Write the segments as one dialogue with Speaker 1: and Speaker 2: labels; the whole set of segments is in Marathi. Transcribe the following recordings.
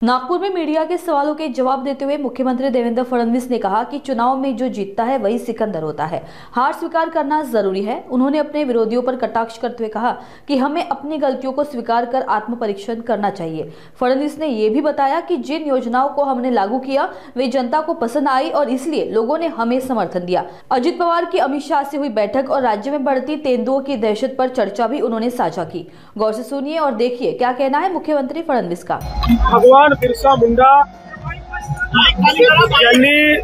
Speaker 1: नागपुर में मीडिया के सवालों के जवाब देते हुए मुख्यमंत्री देवेंद्र फडणवीस ने कहा कि चुनाव में जो जीतता है वही सिकंदर होता है। हार स्वीकार करना जरूरी है। उन्होंने अपने विरोधियों पर कटाक्ष करते हुए कहा कि हमें अपनी गलतियों को स्वीकार कर आत्मपरीक्षण करना चाहिए। फडणवीस ने यह भी बताया कि जिन योजनाओं को हमने लागू किया वे जनता को पसंद आई और इसलिए लोगों ने हमें समर्थन दिया। अजित पवार की अमित शाह से हुई बैठक और राज्य में बढ़ती तेंदुओं की दहशत पर चर्चा भी उन्होंने साझा की। गौर से सुनिए और देखिए क्या कहना है मुख्यमंत्री फडणवीस का।
Speaker 2: भगवान बिरसा मुंडा यांनी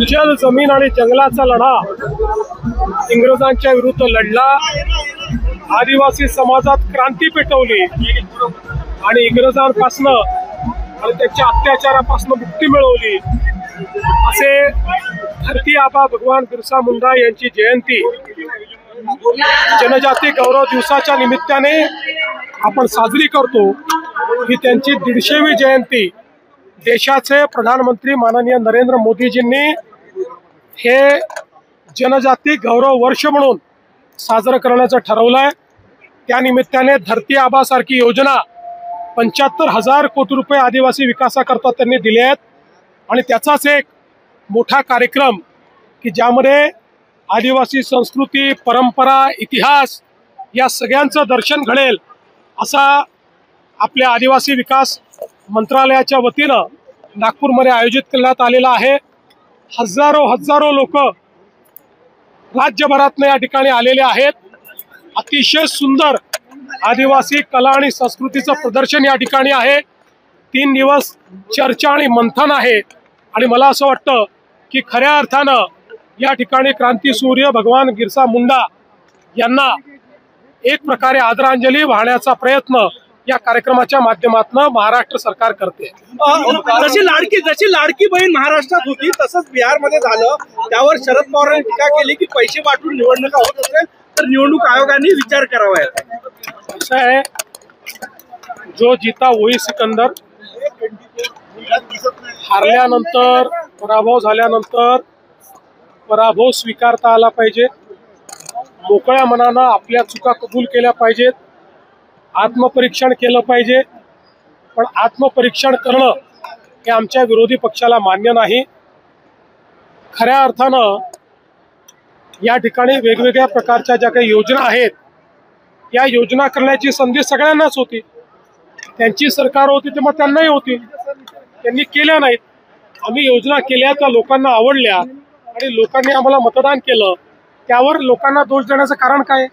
Speaker 2: जल जमीन आणि जंगलाचा लढा इंग्रजांच्या विरुद्ध लढला। आदिवासी समाजात क्रांती पेटवली आणि इंग्रजांपासून आणि त्यांच्या अत्याचारापासून मुक्ती मिळवली। असे धरती आबा भगवान बिरसा मुंडा यांची जयंती जनजाती गौरव दिवसाच्या निमित्ताने आपण साजरी करतो। ही त्यांची 150वी जयंती देशाचे प्रधानमंत्री माननीय नरेंद्र मोदीजींनी हे जनजाती गौरव वर्ष म्हणून साजरा करण्याचं ठरवलंय। त्या निमित्ताने धरती आबा सारखी योजना 75,000 कोटी रुपये आदिवासी विकासाकरता त्यांनी दिले आहेत आणि त्याचाच एक मोठा कार्यक्रम की ज्यामध्ये आदिवासी संस्कृती, परंपरा, इतिहास या सगळ्यांचं दर्शन घडेल असा आपल्या आदिवासी विकास मंत्रालयाच्या वतीनं नागपूरमध्ये आयोजित करण्यात आलेला आहे। हजारो लोक राज्यभरातून या ठिकाणी आलेले आहेत। अतिशय सुंदर आदिवासी कला आणि संस्कृतीचं प्रदर्शन या ठिकाणी आहे। 3 दिवस चर्चा आणि मंथन आहे आणि मला असं वाटतं की खऱ्या अर्थानं या ठिकाणी क्रांतीसूर्य भगवान बिरसा मुंडा यांना एक प्रकारे आदरांजली वाहण्याचा प्रयत्न या कार्यक्रमाच्या माध्यमातून महाराष्ट्र सरकार करते।
Speaker 3: जशी लाडकी बहीण महाराष्ट्रात होती तसंच बिहारमध्ये झालं। त्यावर शरद पवारांनी टीका केली की पैसे वाटून निवडणुका होत असेल तर निवडणूक आयोगाने विचार करावा।
Speaker 2: असं आहे, जो जीता वही सिकंदर। हारल्यानंतर, पराभव झाल्यानंतर पराभव स्वीकारता आला पाहिजे। मोकळ्या मनानं आपल्या चुका कबूल केल्या पाहिजेत। आत्मपरीक्षण केलं पाहिजे, पण आत्मपरीक्षण करणं हे आमच्या विरोधी पक्षाला मान्य नाही। खऱ्या अर्थानं या ठिकाणी वेगवेगळ्या प्रकारच्या ज्या काही योजना आहेत या योजना करण्याची संधी सगळ्यांनाच होती। त्यांची सरकार होती तेव्हा त्यांनाही होती, त्यांनी केल्या नाहीत। आम्ही योजना केल्या त्या लोकांना आवडल्या आणि लोकांनी आम्हाला मतदान केलं, त्यावर लोकांना दोष देण्याचं कारण काय?